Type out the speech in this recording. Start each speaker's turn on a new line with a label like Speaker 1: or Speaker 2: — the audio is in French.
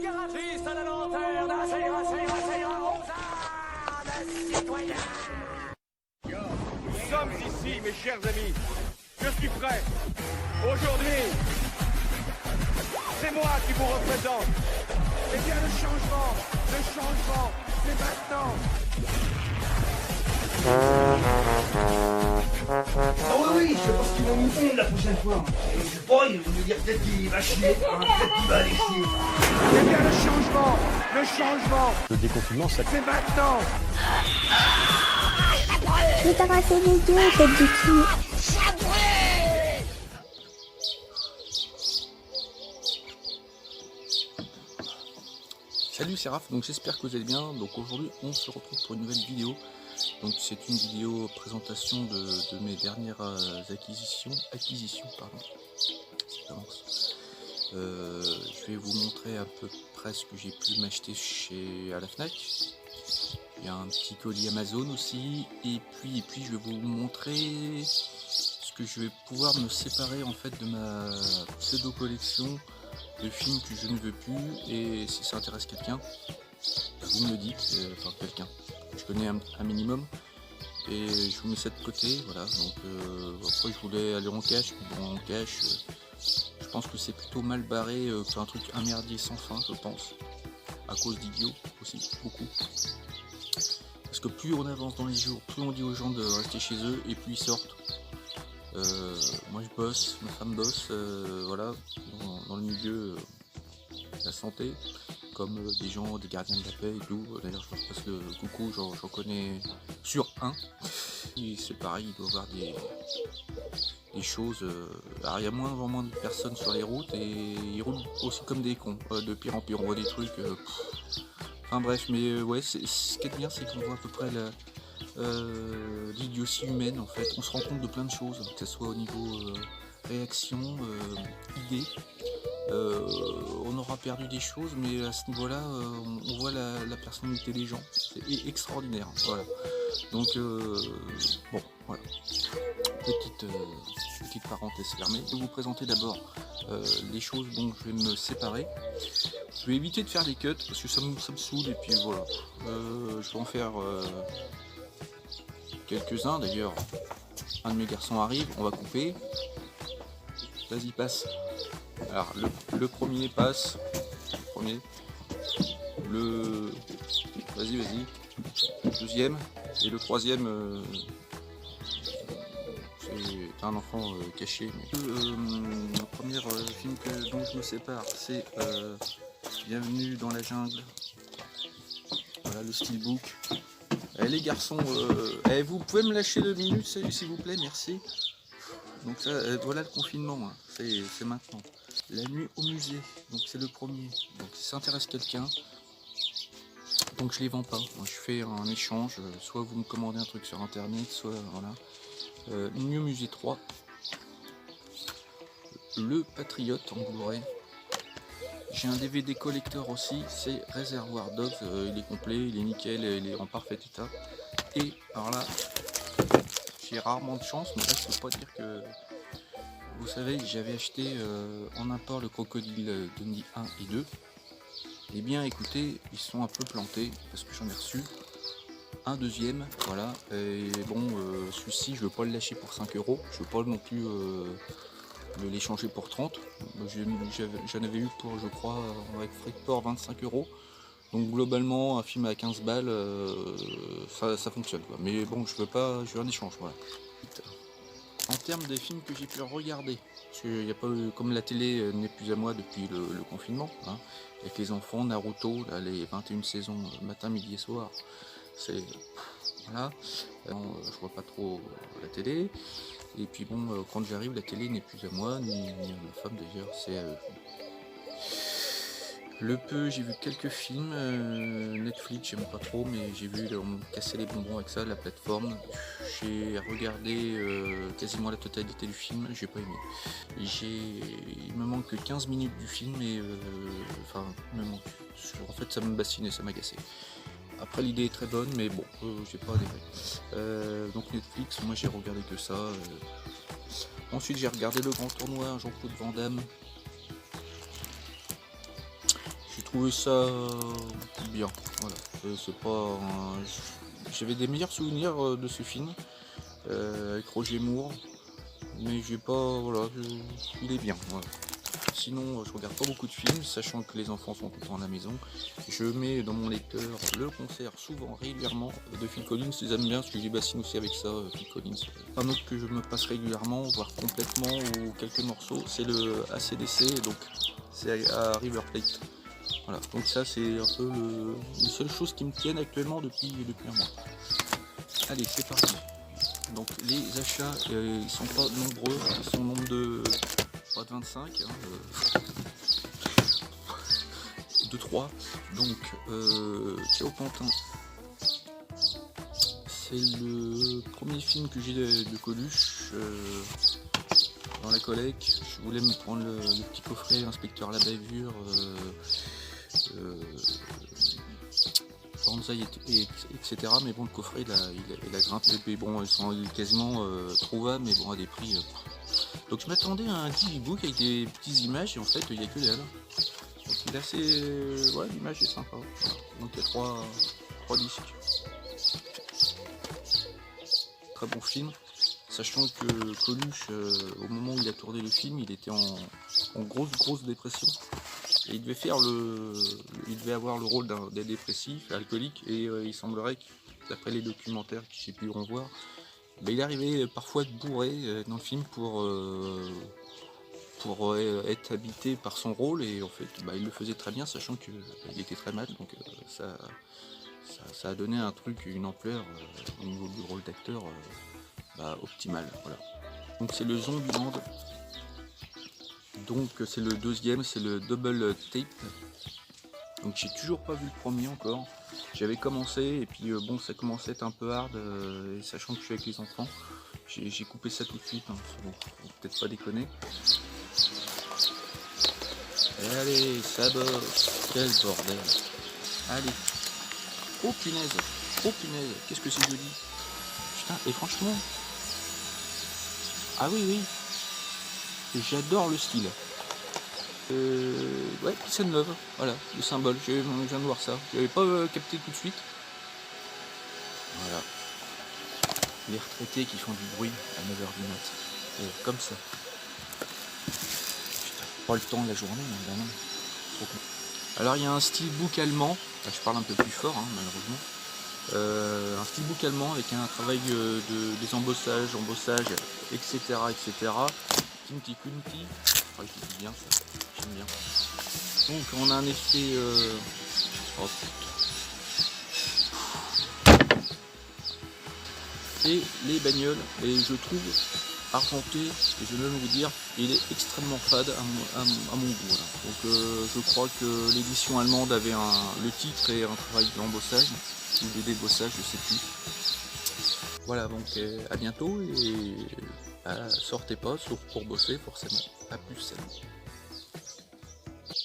Speaker 1: garagiste à la lanterne, ça ira, Rosa, citoyen.
Speaker 2: Nous sommes ici, mes chers amis. Je suis prêt. Aujourd'hui, c'est moi qui vous représente. Eh bien, le changement, c'est maintenant.
Speaker 3: Ah oui, je pense qu'ils vont nous prendre la prochaine fois. Et je sais pas, ils vont nous dire peut-être qu'il va chier, peut-être qu'il va aller chier.
Speaker 2: Eh bien, le changement,
Speaker 4: Le déconfinement, ça...
Speaker 2: c'est maintenant.
Speaker 5: Je vais t'arracher les yeux, tête du cul.
Speaker 6: Salut, c'est Raph, donc j'espère que vous allez bien. Donc aujourd'hui on se retrouve pour une nouvelle vidéo. Donc c'est une vidéo présentation de mes dernières acquisitions, pardon. Je vais vous montrer à peu près ce que j'ai pu m'acheter à la Fnac. Il y a un petit colis Amazon aussi, et puis je vais vous montrer ce que je vais pouvoir me séparer en fait de ma pseudo collection de films que je ne veux plus. Et si ça intéresse quelqu'un, vous me le dites, enfin quelqu'un que je connais un minimum, et je vous mets ça de côté. Voilà, donc après je voulais aller en cash, mais bon, en cash je pense que c'est plutôt mal barré, c'est un truc un merdier sans fin, je pense, à cause d'idiots aussi, beaucoup. Parce que plus on avance dans les jours, plus on dit aux gens de rester chez eux, et plus ils sortent. Moi je bosse, ma femme bosse, voilà, dans le milieu de la santé, comme des gens, des gardiens de la paix et tout. D'ailleurs je leur passe le coucou, j'en connais sur un. Et c'est pareil, il doit y avoir des choses. Alors il y a vraiment de personnes sur les routes, et ils roulent aussi comme des cons, de pire en pire, on voit des trucs. Enfin bref, mais ouais, ce qui est bien, c'est qu'on voit à peu près l'idiotie humaine en fait. On se rend compte de plein de choses, que ce soit au niveau réaction, idée. On aura perdu des choses, mais à ce niveau-là, on voit la personnalité des gens. C'est extraordinaire. Voilà. Donc bon, voilà. Petite parenthèse fermée. Je vais vous présenter d'abord les choses dont je vais me séparer. Je vais éviter de faire des cuts parce que ça me saoule, et puis voilà. Je vais en faire quelques-uns. D'ailleurs, un de mes garçons arrive, on va couper. Vas-y, passe. Alors, le premier passe. Vas-y. Le deuxième. Et le troisième, c'est un enfant caché. Mais... le premier film dont je me sépare, c'est Bienvenue dans la jungle. Voilà le steelbook. Les garçons, vous pouvez me lâcher 2 minutes s'il vous plaît, merci. Donc ça, voilà le confinement, hein. C'est maintenant. La nuit au musée, donc c'est le premier. Donc si ça intéresse quelqu'un, donc je les vends pas. Moi, je fais un échange, soit vous me commandez un truc sur internet, soit voilà. Nuit au musée 3. Le Patriote en Blu-ray. J'ai un DVD collector aussi, c'est Reservoir Dogs, il est complet, il est nickel, il est en parfait état. Et alors là, j'ai rarement de chance, mais là ça veut pas dire que... Vous savez, j'avais acheté en import le Crocodile Dundee 1 et 2. Et bien écoutez, ils sont un peu plantés, parce que j'en ai reçu un deuxième, voilà. Et bon, celui-ci, je veux pas le lâcher pour 5 €, je veux pas non plus... l'échanger pour 30. J'en avais eu pour, je crois, avec frais de port 25 €. Donc globalement, un film à 15 balles, ça fonctionne, quoi. Mais bon, je veux un échange, voilà. En termes des films que j'ai pu regarder, parce qu'il n'y a pas, comme la télé n'est plus à moi depuis le confinement, hein, avec les enfants, Naruto, là, les 21 saisons, matin, midi et soir, c'est... Voilà, je vois pas trop la télé. Et puis bon, quand j'arrive, la télé n'est plus à moi, ni à ma femme d'ailleurs, c'est à eux. Le peu, j'ai vu quelques films, Netflix, j'aime pas trop, mais j'ai vu, on me cassait les bonbons avec ça, la plateforme. J'ai regardé quasiment la totalité du film, j'ai pas aimé. Il me manque que 15 minutes du film, et enfin, il me manque. En fait, ça me bassinait, ça m'agaçait. Après, l'idée est très bonne, mais bon, j'ai pas adhéré. Donc Netflix, moi j'ai regardé que ça. Ensuite, j'ai regardé Le Grand Tournoi, Jean-Claude Van Damme. trouvais ça bien. Voilà, c'est pas. J'avais des meilleurs souvenirs de ce film avec Roger Moore, mais j'ai pas. Voilà, il est bien. Voilà. Sinon, je regarde pas beaucoup de films, sachant que les enfants sont tout le temps à la maison. Je mets dans mon lecteur le concert, souvent, régulièrement, de Phil Collins. Ils aiment bien, parce que j'ai bassine aussi avec ça, Phil Collins. Un autre que je me passe régulièrement, voire complètement, ou quelques morceaux, c'est le ACDC, donc c'est à River Plate. Voilà, donc ça c'est un peu les seules choses qui me tiennent actuellement depuis un mois. Allez, c'est parti. Donc les achats, ils sont pas nombreux, ils sont au nombre de... pas de 25, hein, de 3. Donc, Ciao Pantin, c'est le premier film que j'ai de Coluche dans la collecte. Je voulais me prendre le petit coffret Inspecteur la bavure, Banzai, etc. Mais bon, le coffret il a grimpé, mais bon, ils sont quasiment trouvables, mais bon, à des prix. Donc je m'attendais à un digibook avec des petites images et en fait il n'y a que dalle. Donc il est assez. Ouais, l'image est sympa. Voilà. Donc il y a 3 disques. Très bon film. Sachant que Coluche, au moment où il a tourné le film, il était en grosse dépression. Et il devait avoir le rôle d'un dépressif, alcoolique, et il semblerait que, d'après les documentaires que j'ai pu revoir, il arrivait parfois à être bourré dans le film pour être habité par son rôle, et en fait il le faisait très bien, sachant qu'il était très mal, donc ça a donné un truc, une ampleur au niveau du rôle d'acteur optimal. Voilà. Donc c'est le Zombieland, donc c'est le deuxième, c'est le Double Tape. Donc j'ai toujours pas vu le premier encore. J'avais commencé et puis bon, ça commençait à être un peu hard, et sachant que je suis avec les enfants, j'ai coupé ça tout de suite, hein. Bon, faut peut-être pas déconner. Et allez, ça bosse, quel bordel. Allez. Oh punaise, qu'est-ce que c'est joli. Putain, et franchement, ah oui, j'adore le style. Ouais, Peace and Love, voilà, le symbole, je viens de voir ça, je n'avais pas capté tout de suite. Voilà. Les retraités qui font du bruit à 9h du mat. Comme ça. Putain, pas le temps de la journée, hein, non. Trop con. Alors il y a un steelbook allemand, là, je parle un peu plus fort, hein, malheureusement. Un steelbook allemand avec un travail des embossages, etc. Kinti Kunti. Oh, je dis bien ça, j'aime bien. Donc on a un effet... Oh putain. Et les bagnoles, et je trouve argenté, et je vais même vous dire, il est extrêmement fade à mon goût. Là. Donc je crois que l'édition allemande avait le titre et un travail d'embossage, ou de débossage, je sais plus. Voilà, donc à bientôt, et sortez pas, sauf pour bosser forcément. A plus, salut.